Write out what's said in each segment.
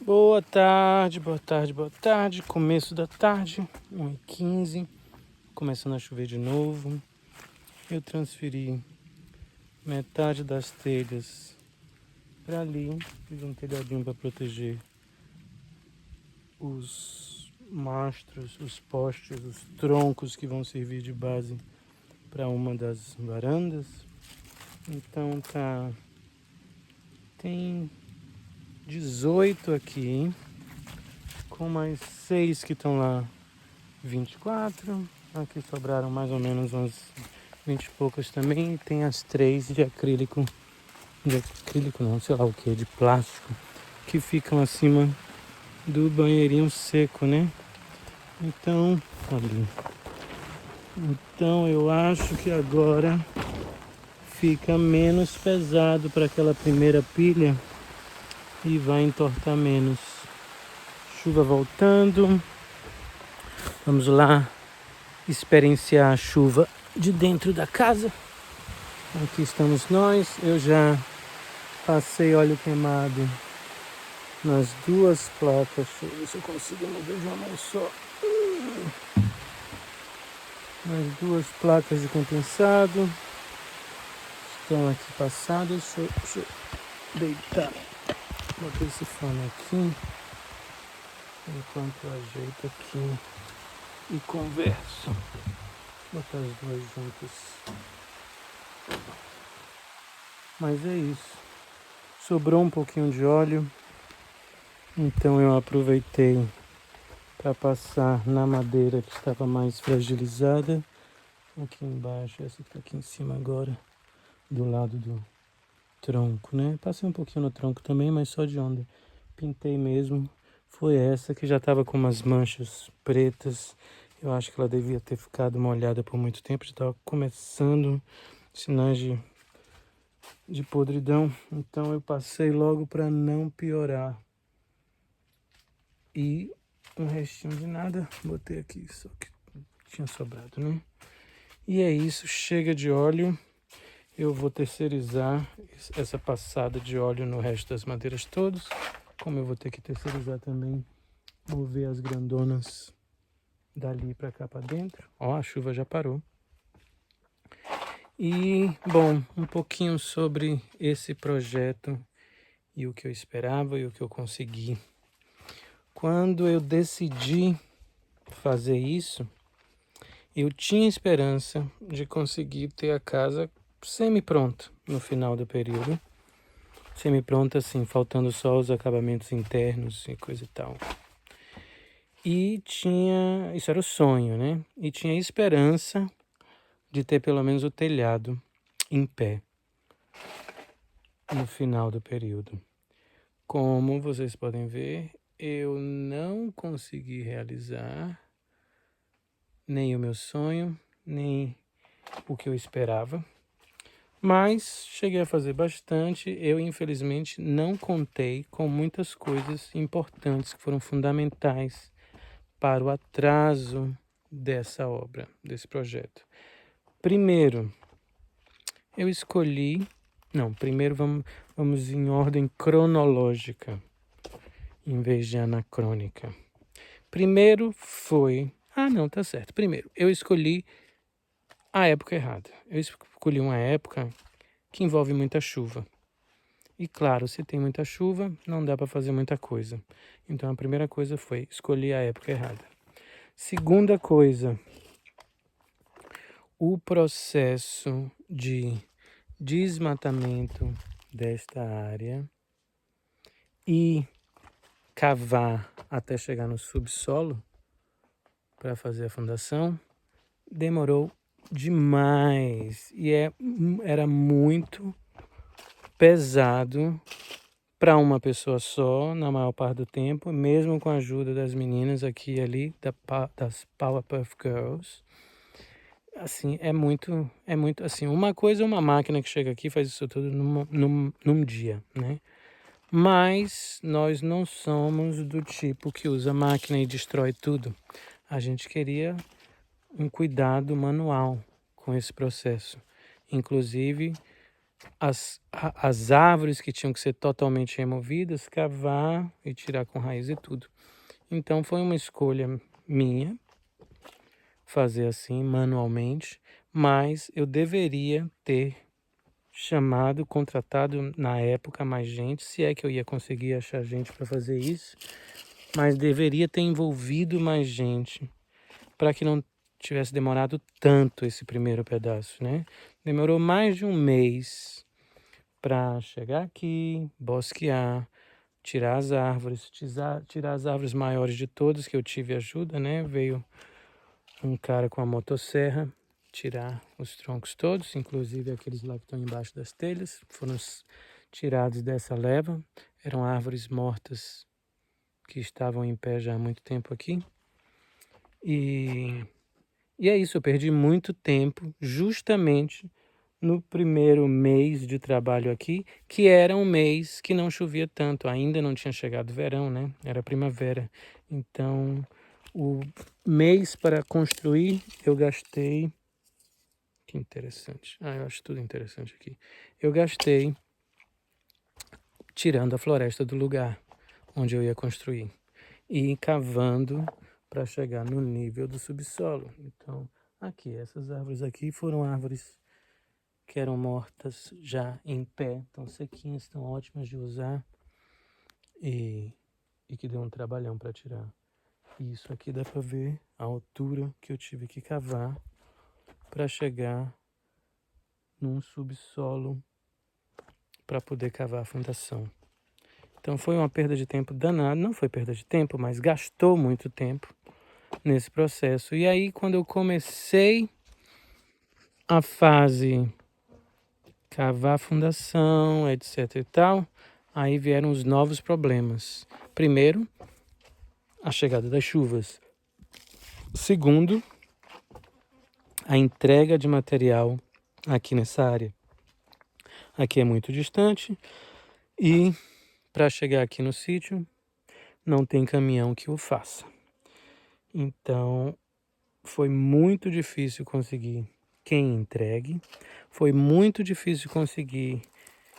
Boa tarde, boa tarde, boa tarde. Começo da tarde, 1h15, começando a chover de novo. Eu transferi metade das telhas para ali, fiz um telhadinho para proteger os mastros, os postes, os troncos que vão servir de base para uma das varandas. Então tem 18 aqui, com mais 6 que estão lá, 24. Aqui sobraram mais ou menos umas 20 e poucas também. E tem as 3 de acrílico não, sei lá o que, de plástico, que ficam acima do banheirinho seco, né? Então, ali. Então eu acho que agora fica menos pesado para aquela primeira pilha e vai entortar menos. Chuva voltando. Vamos lá experienciar a chuva de dentro da casa. Aqui estamos nós. Eu já passei óleo queimado nas duas placas. Deixa eu ver se eu consigo mover de uma mão só. Nas duas placas de compensado estão aqui passadas. Deixa eu deitar. Botei esse fone aqui enquanto eu ajeito aqui e converso. Vou botar as duas juntas. Mas é isso. Sobrou um pouquinho de óleo, então eu aproveitei para passar na madeira que estava mais fragilizada. Aqui embaixo, essa que está aqui em cima agora, do lado do tronco, né? Passei um pouquinho no tronco também, mas só de onde pintei mesmo foi essa que já estava com umas manchas pretas. Eu acho que ela devia ter ficado molhada por muito tempo, já estava começando sinais de podridão, então eu passei logo para não piorar. E um restinho de nada, botei aqui, só que tinha sobrado, né? E é isso, chega de óleo. Eu vou terceirizar essa passada de óleo no resto das madeiras todas. Como eu vou ter que terceirizar também, mover as grandonas dali para cá para dentro. Ó, a chuva já parou. E, bom, um pouquinho sobre esse projeto e o que eu esperava e o que eu consegui. Quando eu decidi fazer isso, eu tinha esperança de conseguir ter a casa semi-pronta no final do período. Semi-pronta, assim, faltando só os acabamentos internos e coisa e tal. E isso era o sonho, né? E tinha esperança de ter pelo menos o telhado em pé no final do período. Como vocês podem ver, eu não consegui realizar nem o meu sonho, nem o que eu esperava. Mas cheguei a fazer bastante. Eu, infelizmente, não contei com muitas coisas importantes que foram fundamentais para o atraso dessa obra, desse projeto. Primeiro, eu escolhi... Não, primeiro vamos em ordem cronológica, em vez de anacrônica. Primeiro foi... Ah, não, tá certo. Primeiro, eu escolhi a época errada. Eu escolhi uma época que envolve muita chuva. E claro, se tem muita chuva, não dá para fazer muita coisa. Então a primeira coisa foi escolher a época errada. Segunda coisa, o processo de desmatamento desta área e cavar até chegar no subsolo para fazer a fundação demorou demais e era muito pesado para uma pessoa só, na maior parte do tempo, mesmo com a ajuda das meninas aqui e ali, das Powerpuff Girls. Assim, é muito, assim, uma coisa é uma máquina que chega aqui e faz isso tudo num dia, né? Mas nós não somos do tipo que usa máquina e destrói tudo. A gente queria um cuidado manual com esse processo. Inclusive, as árvores que tinham que ser totalmente removidas, cavar e tirar com raiz e tudo. Então foi uma escolha minha fazer assim manualmente, mas eu deveria ter contratado na época mais gente, se é que eu ia conseguir achar gente para fazer isso, mas deveria ter envolvido mais gente para que não tivesse demorado tanto esse primeiro pedaço, né? Demorou mais de um mês para chegar aqui, bosquear, tirar as árvores, tirar as árvores maiores de todas, que eu tive ajuda, né? Veio um cara com a motosserra tirar os troncos todos, inclusive aqueles lá que estão embaixo das telhas, foram tirados dessa leva. Eram árvores mortas que estavam em pé já há muito tempo aqui. E é isso, eu perdi muito tempo justamente no primeiro mês de trabalho aqui, que era um mês que não chovia tanto, ainda não tinha chegado o verão, né? Era primavera. Então, o mês para construir eu gastei. Que interessante. Eu acho tudo interessante aqui. Eu gastei tirando a floresta do lugar onde eu ia construir e cavando para chegar no nível do subsolo. Então, aqui, essas árvores aqui foram árvores que eram mortas já em pé, estão sequinhas, estão ótimas de usar e que deu um trabalhão para tirar. E isso aqui dá para ver a altura que eu tive que cavar para chegar num subsolo para poder cavar a fundação. Então foi uma perda de tempo danada, não foi perda de tempo, mas gastou muito tempo nesse processo. E aí quando eu comecei a fase cavar a fundação, etc e tal, aí vieram os novos problemas. Primeiro, a chegada das chuvas. Segundo, a entrega de material aqui nessa área. Aqui é muito distante e para chegar aqui no sítio não tem caminhão que o faça. Então foi muito difícil conseguir quem entregue, foi muito difícil conseguir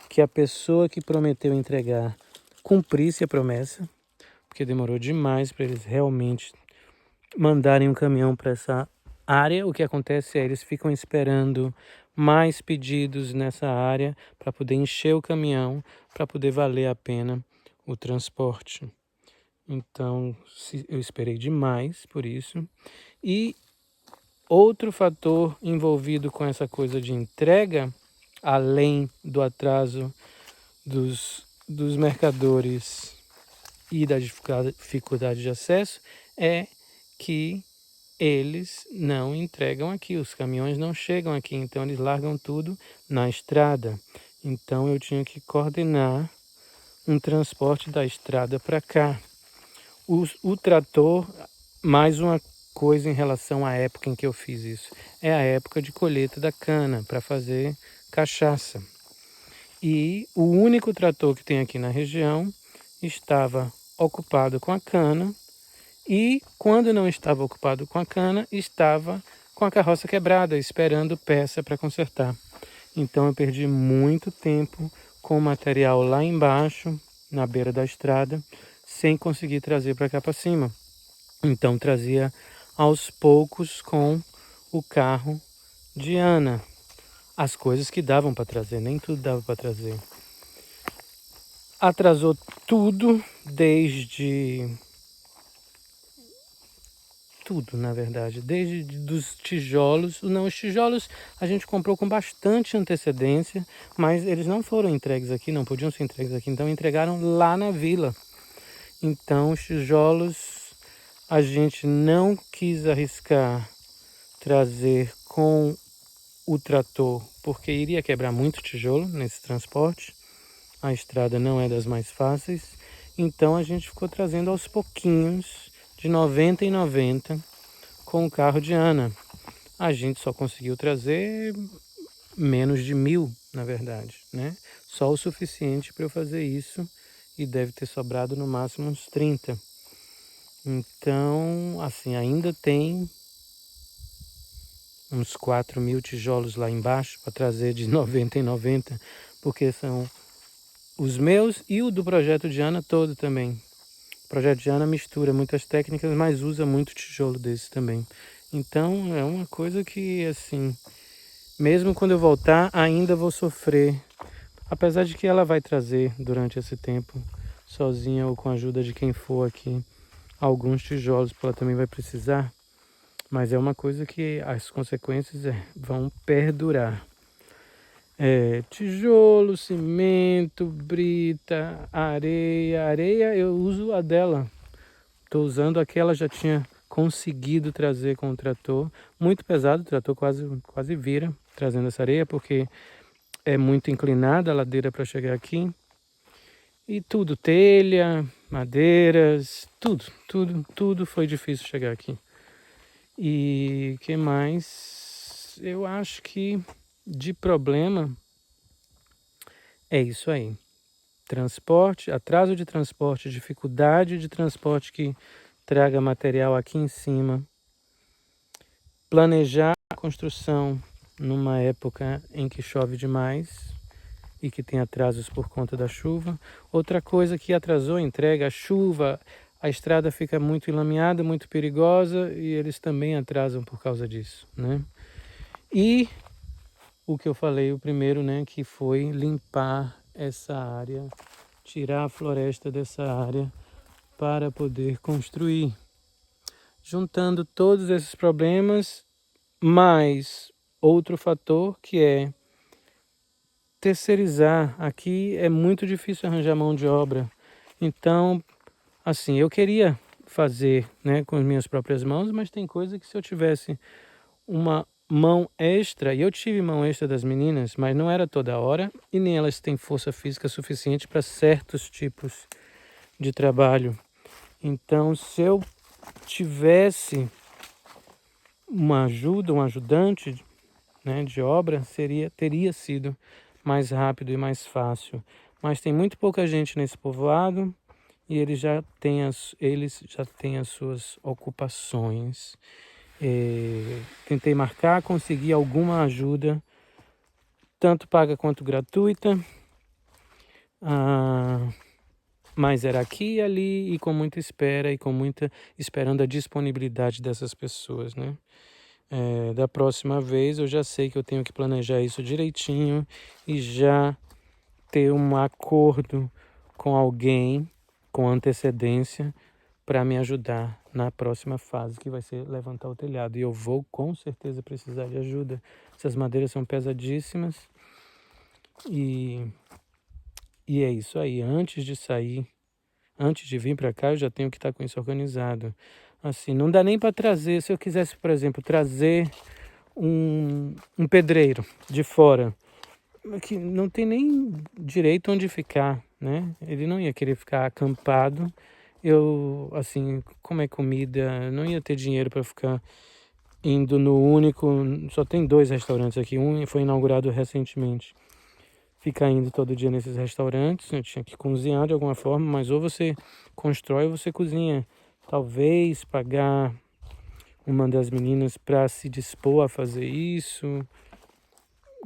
que a pessoa que prometeu entregar cumprisse a promessa, porque demorou demais para eles realmente mandarem um caminhão para essa área. O que acontece é eles ficam esperando mais pedidos nessa área para poder encher o caminhão, para poder valer a pena o transporte. Então, eu esperei demais por isso. E outro fator envolvido com essa coisa de entrega, além do atraso dos mercadores e da dificuldade de acesso, é que eles não entregam aqui, os caminhões não chegam aqui, então eles largam tudo na estrada. Então eu tinha que coordenar um transporte da estrada para cá. O trator, mais uma coisa em relação à época em que eu fiz isso, é a época de colheita da cana para fazer cachaça. E o único trator que tem aqui na região estava ocupado com a cana e, quando não estava ocupado com a cana, estava com a carroça quebrada, esperando peça para consertar. Então eu perdi muito tempo com o material lá embaixo, na beira da estrada, sem conseguir trazer para cá para cima. Então trazia aos poucos com o carro de Ana. As coisas que davam para trazer, nem tudo dava para trazer. Atrasou tudo, desde tudo, na verdade, desde dos tijolos. Não, os tijolos a gente comprou com bastante antecedência, mas eles não foram entregues aqui, não podiam ser entregues aqui, então entregaram lá na vila. Então os tijolos a gente não quis arriscar trazer com o trator, porque iria quebrar muito tijolo nesse transporte. A estrada não é das mais fáceis, então a gente ficou trazendo aos pouquinhos, de 90 em 90, com o carro de Ana. A gente só conseguiu trazer menos de 1.000, na verdade, né? Só o suficiente para eu fazer isso, e deve ter sobrado no máximo uns 30. Então, assim, ainda tem uns 4.000 tijolos lá embaixo para trazer de 90 em 90, porque são os meus e o do Projeto Diana todo também. O Projeto Diana mistura muitas técnicas, mas usa muito tijolo desse também. Então é uma coisa que, assim, mesmo quando eu voltar, ainda vou sofrer. Apesar de que ela vai trazer durante esse tempo, sozinha ou com a ajuda de quem for aqui, alguns tijolos, porque ela também vai precisar. Mas é uma coisa que as consequências vão perdurar. Tijolo, cimento, brita, areia. Areia eu uso a dela. Estou usando a que ela já tinha conseguido trazer com o trator. Muito pesado, o trator quase vira trazendo essa areia, porque é muito inclinada a ladeira para chegar aqui. E tudo, telha, madeiras, tudo foi difícil chegar aqui. E que mais? Eu acho que de problema é isso aí. Transporte, atraso de transporte, dificuldade de transporte que traga material aqui em cima. Planejar a construção numa época em que chove demais e que tem atrasos por conta da chuva. Outra coisa que atrasou a entrega, a chuva, a estrada fica muito enlameada, muito perigosa e eles também atrasam por causa disso, né? E o que eu falei, o primeiro, né, que foi limpar essa área, tirar a floresta dessa área para poder construir. Juntando todos esses problemas, mais outro fator que é terceirizar. Aqui é muito difícil arranjar mão de obra. Então, assim, eu queria fazer, né, com as minhas próprias mãos, mas tem coisa que se eu tivesse uma mão extra, e eu tive mão extra das meninas, mas não era toda hora, e nem elas têm força física suficiente para certos tipos de trabalho. Então, se eu tivesse uma ajuda, um ajudante, né, de obra, teria sido mais rápido e mais fácil. Mas tem muito pouca gente nesse povoado e eles já têm as suas ocupações. Tentei marcar, consegui alguma ajuda, tanto paga quanto gratuita, mas era aqui e ali e com muita espera e esperando a disponibilidade dessas pessoas, né? Da próxima vez eu já sei que eu tenho que planejar isso direitinho e já ter um acordo com alguém com antecedência para me ajudar na próxima fase, que vai ser levantar o telhado. E eu vou com certeza precisar de ajuda. Essas madeiras são pesadíssimas e é isso aí. Antes de vir para cá, eu já tenho que estar com isso organizado. Assim, não dá nem para trazer. Se eu quisesse, por exemplo, trazer um pedreiro de fora, que não tem nem direito onde ficar, né? Ele não ia querer ficar acampado. Eu, assim, como é comida, não ia ter dinheiro para ficar indo no único. Só tem 2 restaurantes aqui, um foi inaugurado recentemente. Ficar indo todo dia nesses restaurantes, eu tinha que cozinhar de alguma forma, mas ou você constrói ou você cozinha. Talvez pagar uma das meninas para se dispor a fazer isso.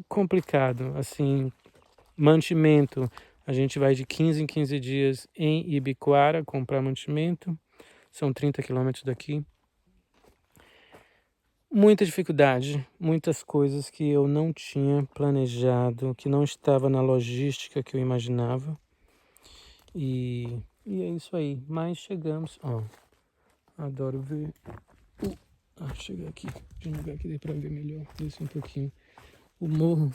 Complicado, assim, mantimento. A gente vai de 15 em 15 dias em Ibicoara comprar mantimento. São 30 quilômetros daqui. Muita dificuldade, muitas coisas que eu não tinha planejado, que não estava na logística que eu imaginava. E é isso aí. Mas chegamos. Ó, adoro ver. Chegar aqui, de um lugar que dê pra ver melhor. Isso um pouquinho. O morro,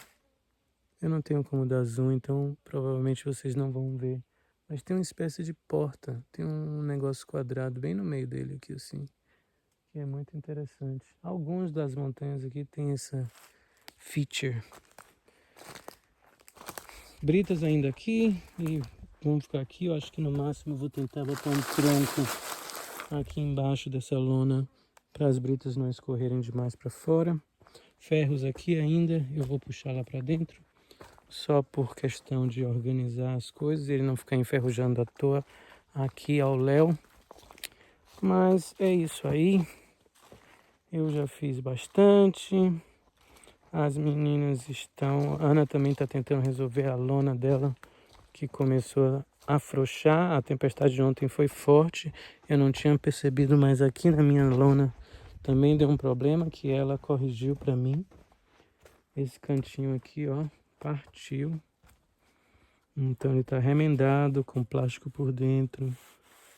eu não tenho como dar zoom, então provavelmente vocês não vão ver. Mas tem uma espécie de porta, tem um negócio quadrado bem no meio dele aqui, assim, que é muito interessante. Algumas das montanhas aqui tem essa feature. Britas ainda aqui e vamos ficar aqui. Eu acho que no máximo eu vou tentar botar um tronco aqui embaixo dessa lona para as britas não escorrerem demais para fora. Ferros aqui ainda, eu vou puxar lá para dentro, só por questão de organizar as coisas, ele não ficar enferrujando à toa aqui ao léu. Mas é isso aí. Eu já fiz bastante. As meninas estão... A Ana também está tentando resolver a lona dela, que começou a afrouxar. A tempestade de ontem foi forte. Eu não tinha percebido, mas aqui na minha lona também deu um problema que ela corrigiu para mim. Esse cantinho aqui, ó, partiu. Então ele está remendado com plástico por dentro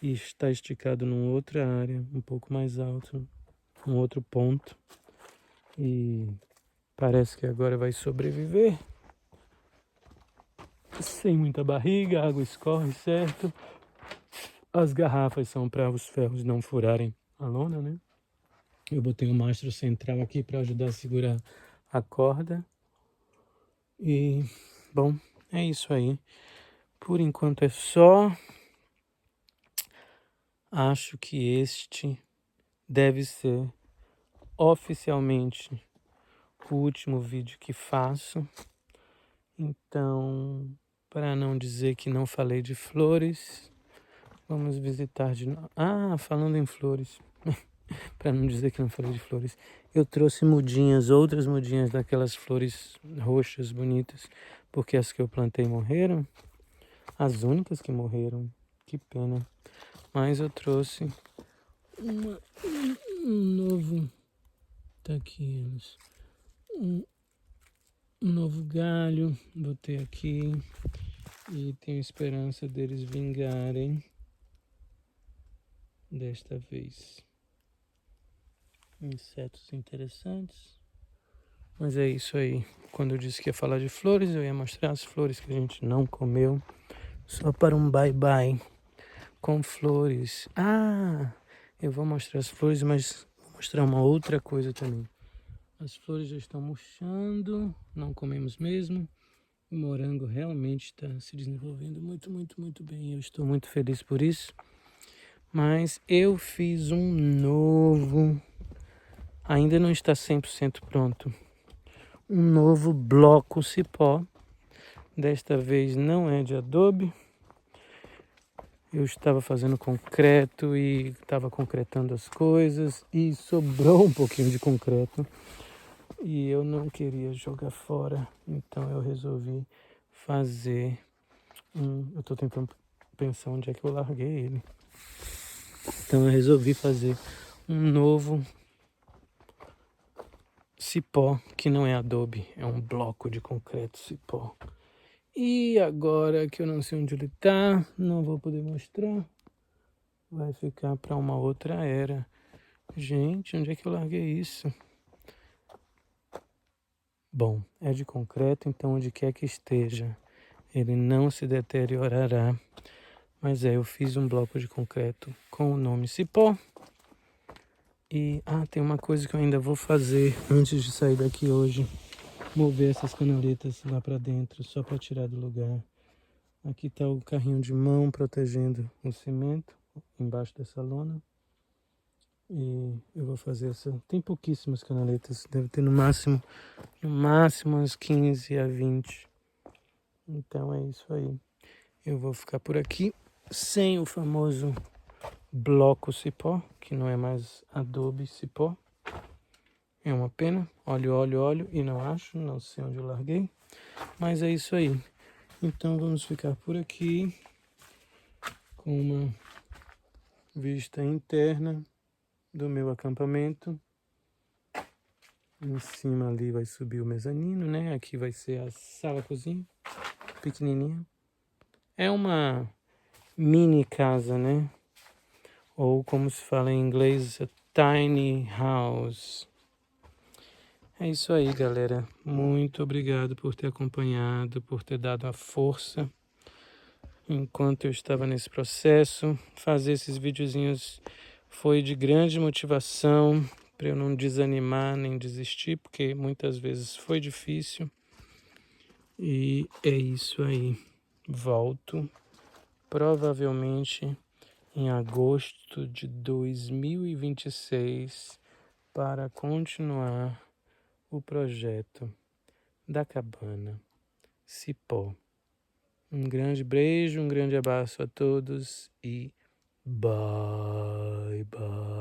e está esticado numa outra área, um pouco mais alto, um outro ponto. E parece que agora vai sobreviver. Sem muita barriga, a água escorre, certo? As garrafas são para os ferros não furarem a lona, né? Eu botei um mastro central aqui para ajudar a segurar a corda. E, bom, é isso aí. Por enquanto é só. Acho que este deve ser oficialmente o último vídeo que faço. Então, para não dizer que não falei de flores, vamos visitar de novo. Ah, falando em flores, para não dizer que não falei de flores, eu trouxe mudinhas, outras mudinhas daquelas flores roxas bonitas, porque as que eu plantei morreram, as únicas que morreram, que pena. Mas eu trouxe um novo, tá aqui eles, um novo galho, botei aqui e tenho esperança deles vingarem desta vez. Insetos interessantes. Mas é isso aí. Quando eu disse que ia falar de flores, eu ia mostrar as flores que a gente não comeu. Só para um bye-bye com flores. Ah, eu vou mostrar as flores, mas vou mostrar uma outra coisa também. As flores já estão murchando, não comemos mesmo. O morango realmente está se desenvolvendo muito bem. Eu estou muito feliz por isso. Mas eu fiz um novo, ainda não está 100% pronto, um novo bloco cipó. Desta vez não é de adobe. Eu estava fazendo concreto e estava concretando as coisas e sobrou um pouquinho de concreto. E eu não queria jogar fora, então eu resolvi fazer eu estou tentando pensar onde é que eu larguei ele. Então eu resolvi fazer um novo cipó, que não é adobe, é um bloco de concreto cipó. E agora que eu não sei onde ele tá, não vou poder mostrar. Vai ficar para uma outra era. Gente, onde é que eu larguei isso? Bom, é de concreto, então onde quer que esteja, ele não se deteriorará. Mas eu fiz um bloco de concreto com o nome cipó. E, tem uma coisa que eu ainda vou fazer antes de sair daqui hoje. Mover essas canaletas lá para dentro, só para tirar do lugar. Aqui está o carrinho de mão protegendo o cimento, embaixo dessa lona. E eu vou fazer essa... Tem pouquíssimas canaletas, deve ter no máximo umas 15 a 20. Então é isso aí. Eu vou ficar por aqui, sem o famoso bloco cipó, que não é mais adobe cipó. É uma pena. Olho e não acho, não sei onde eu larguei. Mas é isso aí. Então vamos ficar por aqui com uma vista interna do meu acampamento. Em cima ali vai subir o mezanino, né? Aqui vai ser a sala-cozinha, pequenininha. É uma mini casa, né? Ou como se fala em inglês, a tiny house. É isso aí, galera. Muito obrigado por ter acompanhado, por ter dado a força enquanto eu estava nesse processo. Fazer esses videozinhos foi de grande motivação para eu não desanimar nem desistir, porque muitas vezes foi difícil. E é isso aí. Volto provavelmente em agosto de 2026 para continuar o projeto da cabana Cipó. Um grande beijo, um grande abraço a todos e bye bye.